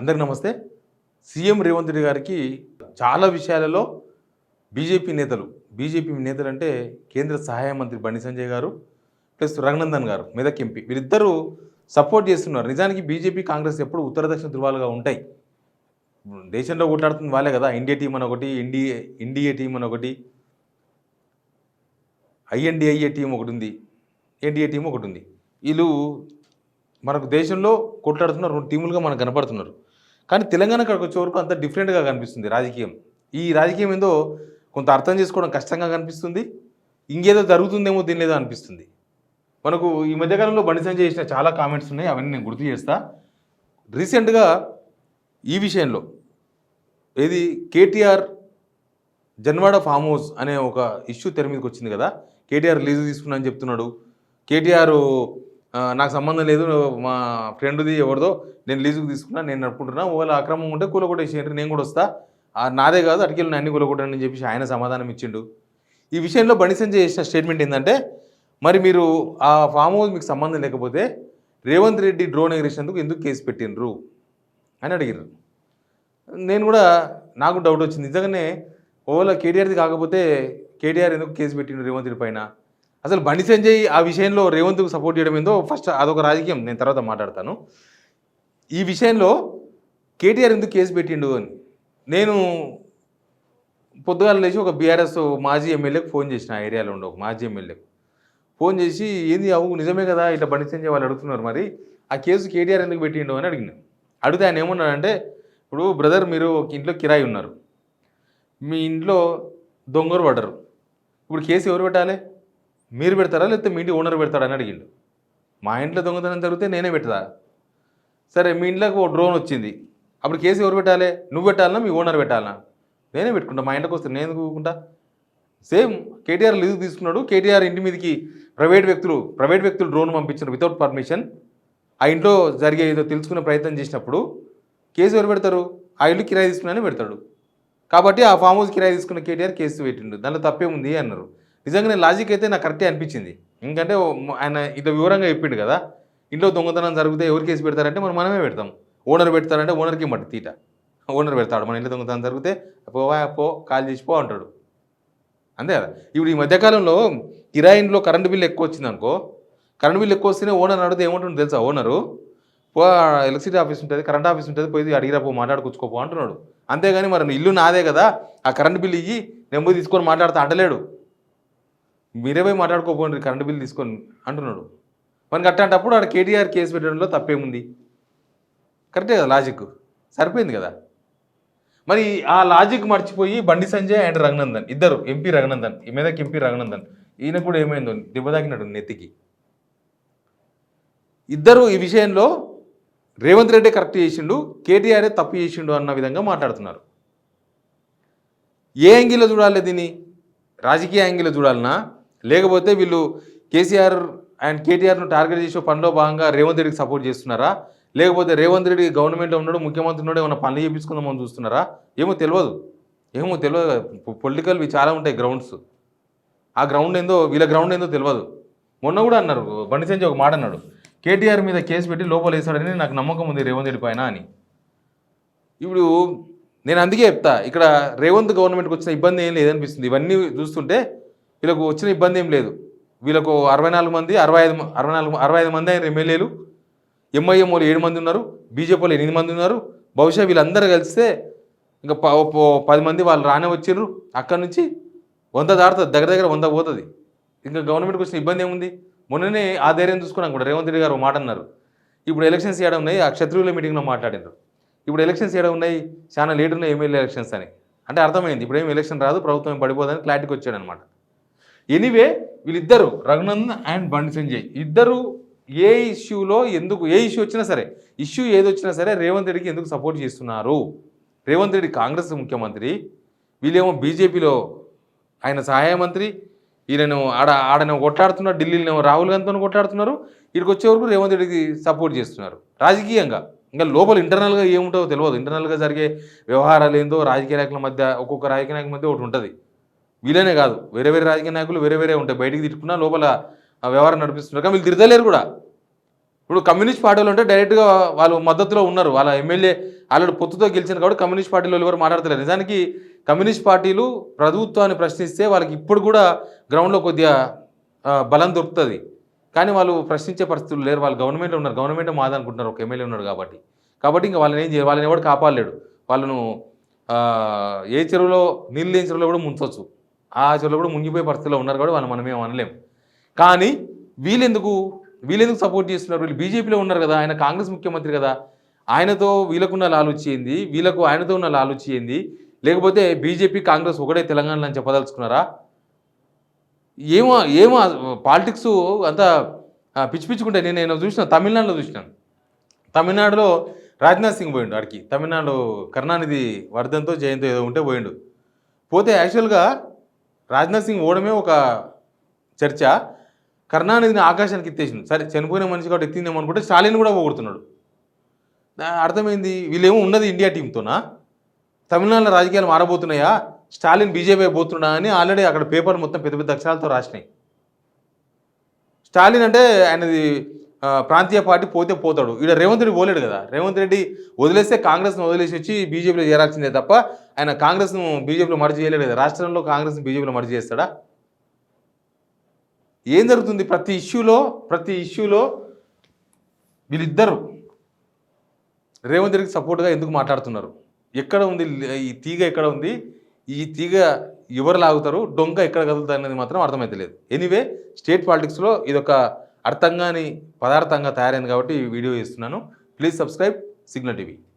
అందరికి నమస్తే. సీఎం రేవంత్ రెడ్డి గారికి చాలా విషయాలలో బీజేపీ నేతలు అంటే కేంద్ర సహాయ మంత్రి బండి సంజయ్ గారు ప్లస్ రఘునందన్ గారు మెదక్ ఎంపీ వీరిద్దరూ సపోర్ట్ చేస్తున్నారు. నిజానికి బీజేపీ కాంగ్రెస్ ఎప్పుడు ఉత్తర దక్షిణ ధృవాలుగా ఉంటాయి. దేశంలో కొట్లాడుతుంది వాళ్ళే కదా. ఇండియా టీం అని ఒకటి, ఎన్డీఏ టీం అని ఒకటి, ఐఎన్డిఐఏ టీం ఒకటి ఉంది, ఎన్డీఏ టీం ఒకటి ఉంది. వీళ్ళు మనకు దేశంలో కొట్లాడుతున్న రెండు టీములుగా మనకు కనపడుతున్నారు. కానీ తెలంగాణ కాడికి వచ్చే వరకు అంత డిఫరెంట్గా కనిపిస్తుంది రాజకీయం. ఈ రాజకీయం ఏందో కొంత అర్థం చేసుకోవడం కష్టంగా కనిపిస్తుంది. ఇంకేదో జరుగుతుందేమో తినలేదో అనిపిస్తుంది. మనకు ఈ మధ్యకాలంలో బండి సంజయ్ చేసిన చాలా కామెంట్స్ ఉన్నాయి, అవన్నీ నేను గుర్తు చేస్తా. రీసెంట్గా ఈ విషయంలో ఏది కేటీఆర్ జన్వాడ ఫామ్ హౌస్ అనే ఒక ఇష్యూ తెర మీదకి వచ్చింది కదా. కేటీఆర్ లీజు తీసుకున్నా అని చెప్తున్నాడు. కేటీఆర్ నాకు సంబంధం లేదు, మా ఫ్రెండ్ది ఎవరిదో నేను లీజుకు తీసుకున్నా, నేను నడుపుకుంటున్నా, ఒకవేళ అక్రమం ఉంటే కూలగొట్టేసేయండి, నేను కూడా వస్తా, నాదే కాదు అటుకెళ్ళి అన్ని కూలగొట్టండి అని చెప్పేసి ఆయన సమాధానం ఇచ్చిండు. ఈ విషయంలో బండి సంజయ్ చేసిన స్టేట్మెంట్ ఏంటంటే, మరి మీరు ఆ ఫామ్ హౌస్ మీకు సంబంధం లేకపోతే రేవంత్ రెడ్డి డ్రోన్ ఎగిరేసినందుకు ఎందుకు కేసు పెట్టినరు అని అడిగారు. నేను కూడా నాకు డౌట్ వచ్చింది. నిజంగానే ఓలా కేటీఆర్ది కాకపోతే కేటీఆర్ ఎందుకు కేసు పెట్టిండు రేవంత్ రెడ్డి పైన? అసలు బండి సంజయ్ ఆ విషయంలో రేవంత్కు సపోర్ట్ చేయడం ఏందో ఫస్ట్ అదొక రాజకీయం, నేను తర్వాత మాట్లాడతాను. ఈ విషయంలో కేటీఆర్ ఎందుకు కేసు పెట్టిండు అని నేను పొద్దుగాల లేచి ఒక బీఆర్ఎస్ మాజీ ఎమ్మెల్యేకి ఫోన్ చేసిన, ఆ ఏరియాలో ఉండే ఒక మాజీ ఎమ్మెల్యేకి ఫోన్ చేసి, ఏంది అవు నిజమే కదా ఇట్లా బండి సంజయ్ వాళ్ళు అడుగుతున్నారు, మరి ఆ కేసు కేటీఆర్ ఎందుకు పెట్టిండు అని అడిగిన. అడిగితే ఆయన ఏమన్నాడంటే, ఇప్పుడు బ్రదర్ మీరు ఒక ఇంట్లో కిరాయి ఉన్నారు, మీ ఇంట్లో దొంగరు పడ్డరు, ఇప్పుడు కేసు ఎవరు పెట్టాలి? మీరు పెడతారా లేకపోతే మీ ఇంటి ఓనర్ పెడతాడా అని అడిగిండు. మా ఇంట్లో దొంగతనం జరిగితే నేనే పెడతా. సరే మీ ఇంట్లోకి ఓ డ్రోన్ వచ్చింది, అప్పుడు కేసు ఎవరు పెట్టాలి? నువ్వు పెట్టాలన్నా మీ ఓనర్ పెట్టాలన్నా? నేనే పెట్టుకుంటా, మా ఇంట్లోకి వస్తే నేను కూకుంటా. సేమ్ కేటీఆర్ లీజు తీసుకున్నాడు, కేటీఆర్ ఇంటి మీదకి ప్రైవేట్ వ్యక్తులు డ్రోన్ పంపించారు వితౌట్ పర్మిషన్. ఆ ఇంట్లో జరిగే ఏదో తెలుసుకునే ప్రయత్నం చేసినప్పుడు కేసు ఎవరు పెడతారు? ఆ ఇల్లు కిరాయి తీసుకున్నానే పెడతాడు. కాబట్టి ఆ ఫామ్ హౌస్ కిరాయి తీసుకున్న కేటీఆర్ కేసు పెట్టిండు, దాంట్లో తప్పే ఉంది అన్నారు. నిజంగానే లాజిక్ అయితే నాకు కరెక్టే అనిపించింది. ఎందుకంటే ఆయన ఇది వివరంగా చెప్పిండు కదా, ఇంట్లో దొంగతనం జరిగితే ఎవరు కేసు పెడతారంటే మనమే పెడతాం. ఓనర్ పెడతారంటే ఓనర్కి మట్టి తీట, ఓనర్ పెడతాడు. మన ఇంట్లో దొంగతనం జరిగితే పో కాల్ చేసిపో అంటాడు, అంతే కదా. ఇప్పుడు ఈ మధ్యకాలంలో కిరాయిలో కరెంటు బిల్లు ఎక్కువ వచ్చింది అనుకో, కరెంటు బిల్లు ఎక్కువ వస్తేనే ఓనర్ అడిగితే ఏమంటుంది తెలుసా? ఓనరు పో ఎలక్ట్రిసిటీ ఆఫీస్ ఉంటుంది, కరెంట్ ఆఫీస్ ఉంటుంది, పోయి అడిగిరా పో మాట్లాడుకొచ్చుకోపో అంటున్నాడు. అంతేగాని మరి ఇల్లు నాదే కదా, ఆ కరెంటు బిల్లు ఇయ్యి నెంబర్ తీసుకొని మాట్లాడుతూ అంటలేడు. మీరే పోయి మాట్లాడుకోపోండి కరెంటు బిల్లు తీసుకొని అంటున్నాడు. మనకి అట్లాంటప్పుడు ఆడ కేటీఆర్ కేసు పెట్టడంలో తప్పేముంది? కరెక్టే కదా, లాజిక్ సరిపోయింది కదా. మరి ఆ లాజిక్ మర్చిపోయి బండి సంజయ్ అండ్ రఘునందన్ ఇద్దరు, ఎంపీ రఘునందన్, ఈ మీదకి ఎంపీ రఘునందన్, ఈయన కూడా ఏమైందో దెబ్బతాకినట్టు నెత్తికి. ఇద్దరు ఈ విషయంలో రేవంత్ రెడ్డి కరెక్ట్ చేసిండు, కేటీఆరే తప్పు చేసిండు అన్న విధంగా మాట్లాడుతున్నారు. ఏ యాంగిల్లో చూడాలి దీన్ని? రాజకీయ యాంగిల్లో చూడాలనా, లేకపోతే వీళ్ళు కేసీఆర్ అండ్ కేటీఆర్ను టార్గెట్ చేసే పనిలో భాగంగా రేవంత్ రెడ్డికి సపోర్ట్ చేస్తున్నారా, లేకపోతే రేవంత్ రెడ్డి గవర్నమెంట్లో ఉన్నాడు, ముఖ్యమంత్రి ఉన్నాడు, ఏమైనా పనులు చేయించుకుందామని చూస్తున్నారా? ఏమో తెలియదు. పొలిటికల్వి చాలా ఉంటాయి గ్రౌండ్స్. ఆ గ్రౌండ్ ఏందో వీళ్ళ గ్రౌండ్ ఏందో తెలియదు. మొన్న కూడా అన్నారు బండి సంజయ్ ఒక మాట అన్నాడు, కేటీఆర్ మీద కేసు పెట్టి లోపల వేసాడని నాకు నమ్మకం ఉంది రేవంత్ రెడ్డి పైన అని. ఇప్పుడు నేను అందుకే చెప్తా, ఇక్కడ రేవంత్ గవర్నమెంట్కి వచ్చిన ఇబ్బంది ఏం లేదనిపిస్తుంది. ఇవన్నీ చూస్తుంటే వీళ్ళకు వచ్చిన ఇబ్బంది ఏం లేదు. వీళ్ళకు 64 మంది 65 మంది అయిన ఎమ్మెల్యేలు, ఎంఐఎం వాళ్ళు 7 మంది ఉన్నారు, బీజేపీ వాళ్ళు 8 మంది ఉన్నారు. బహుశా వీళ్ళందరూ కలిస్తే ఇంకా 10 మంది వాళ్ళు రానే వచ్చిర్రు. అక్కడి నుంచి 100 దాడుతుంది, దగ్గర 100 పోతుంది. ఇంకా గవర్నమెంట్కి వచ్చిన ఇబ్బంది ఏముంది? మొన్ననే ఆ ధైర్యం చూసుకున్నాం కూడా రేవంత్ రెడ్డి గారు మాట అన్నారు, ఇప్పుడు ఎలక్షన్స్ చేయడం ఉన్నాయి, ఆ క్షత్రియుల మీటింగ్లో మాట్లాడినారు, ఇప్పుడు ఎలక్షన్స్ చేయడం ఉన్నాయి, చాలా లేట్ ఉన్నాయి ఎమ్మెల్యే ఎలక్షన్స్ అని. అంటే అర్థమైంది ఇప్పుడు ఏం ఎలక్షన్ రాదు, ప్రభుత్వం పడిపోదని క్లారిటీకి వచ్చాడు అనమాట. ఎనీవే వీళ్ళిద్దరు రఘునందన్ అండ్ బండి సంజయ్ ఇద్దరు ఏ ఇష్యూ వచ్చినా సరే, ఇష్యూ ఏది వచ్చినా సరే రేవంత్ రెడ్డికి ఎందుకు సపోర్ట్ చేస్తున్నారు? రేవంత్ రెడ్డి కాంగ్రెస్ ముఖ్యమంత్రి, వీళ్ళేమో బీజేపీలో ఆయన సహాయ మంత్రి, ఈయనను ఆడను కొట్లాడుతున్నారు, ఢిల్లీలో రాహుల్ గాంధీతో కొట్లాడుతున్నారు, ఇక్కడికి వచ్చే వరకు రేవంత్ రెడ్డికి సపోర్ట్ చేస్తున్నారు రాజకీయంగా. ఇంకా లోపల ఇంటర్నల్గా ఏముంటుందో తెలియదు. ఇంటర్నల్గా జరిగే వ్యవహారాలు ఏందో రాజకీయ నాయకుల మధ్య, ఒక్కొక్క రాజకీయ నాయకుల మధ్య ఒకటి ఉంటుంది. వీళ్ళనే కాదు, వేరే రాజకీయ నాయకులు వేరే ఉంటాయి, బయటికి తిట్టుకున్నా లోపల వ్యవహారం నడిపిస్తున్నారు. కానీ వీళ్ళు తిరగలేరు కూడా. ఇప్పుడు కమ్యూనిస్ట్ పార్టీలు అంటే డైరెక్ట్గా వాళ్ళు మద్దతులో ఉన్నారు, వాళ్ళ ఎమ్మెల్యే ఆల్రెడీ పొత్తుతో గెలిచారు కాబట్టి కమ్యూనిస్ట్ పార్టీలో ఎవరు మాట్లాడతలేరు. నిజానికి కమ్యూనిస్ట్ పార్టీలు ప్రభుత్వాన్ని ప్రశ్నిస్తే వాళ్ళకి ఇప్పుడు కూడా గ్రౌండ్లో కొద్దిగా బలం దొరుకుతుంది. కానీ వాళ్ళు ప్రశ్నించే పరిస్థితులు లేరు. వాళ్ళు గవర్నమెంట్లో ఉన్నారు, గవర్నమెంట్ మాదనుకుంటున్నారు, ఒక ఎమ్మెల్యే ఉన్నాడు కాబట్టి. కాబట్టి ఇంకా వాళ్ళని ఏం చేయాలి, వాళ్ళని ఎవడు కాపాడలేడు. వాళ్ళను ఏ చెరువులో నీళ్ళు లేని చెరువులో కూడా ముంచవచ్చు, ఆ చెరువులో కూడా మునిగిపోయే పరిస్థితిలో ఉన్నారు కాబట్టి వాళ్ళు మనం ఏం అనలేం. కానీ వీళ్ళెందుకు సపోర్ట్ చేస్తున్నారు? వీళ్ళు బీజేపీలో ఉన్నారు కదా, ఆయన కాంగ్రెస్ ముఖ్యమంత్రి కదా, ఆయనతో వీళ్ళకున్న లాలుచి ఏంది, వీళ్ళకు ఆయనతో ఉన్న లాలుచి ఏంది? లేకపోతే బీజేపీ కాంగ్రెస్ ఒకటే తెలంగాణలో అని చెప్పదలుచుకున్నారా? ఏమో ఏమో పాలిటిక్స్ అంతా పిచ్చి పిచ్చుకుంటే నేను చూసిన తమిళనాడులో చూసినాను. తమిళనాడులో రాజ్నాథ్ సింగ్ పోయిండు ఆడికి. తమిళనాడు కరుణానిధి వర్ధన్తో జయంతో ఏదో ఉంటే పోయిండు. పోతే యాక్చువల్గా రాజ్నాథ్ సింగ్ ఓడమే ఒక చర్చ, కరుణానిధిని ఆకాశానికి ఎత్తేసింది. సరే చనిపోయిన మనిషి కాబట్టి ఎత్తిందేమో అనుకుంటే స్టాలిన్ కూడా పోగొడుతున్నాడు. అర్థమైంది వీళ్ళేమో ఉన్నది ఇండియా టీంతోనా, తమిళనాడులో రాజకీయాలు మారబోతున్నాయా, స్టాలిన్ బీజేపీ పోతున్నా అని ఆల్రెడీ అక్కడ పేపర్ మొత్తం పెద్ద పెద్ద అక్షరాలతో రాసినాయి. స్టాలిన్ అంటే ఆయనది ప్రాంతీయ పార్టీ పోతే పోతాడు. ఈడ రేవంత్ రెడ్డి పోలేడు కదా, రేవంత్ రెడ్డి వదిలేస్తే కాంగ్రెస్ను వదిలేసి వచ్చి బీజేపీలో చేరాల్సిందే తప్ప ఆయన కాంగ్రెస్ను బీజేపీలో మర్జీ చేయలేడు కదా. రాష్ట్రంలో కాంగ్రెస్ను బీజేపీలో మర్జీ చేస్తాడా? ఏం జరుగుతుంది? ప్రతి ఇష్యూలో వీళ్ళిద్దరు రేవంత్ రెడ్డికి సపోర్ట్గా ఎందుకు మాట్లాడుతున్నారు? ఎక్కడ ఉంది ఈ తీగ, ఎక్కడ ఉంది ఈ తీగ, ఎవరు లాగుతారు, డొంక ఎక్కడ కదులుతారు అనేది మాత్రం అర్థమైతలేదు. ఎనీవే స్టేట్ పాలిటిక్స్లో ఇదొక అర్థంగాని పదార్థంగా తయారైంది కాబట్టి ఈ వీడియో ఇస్తున్నాను. Please subscribe signal TV.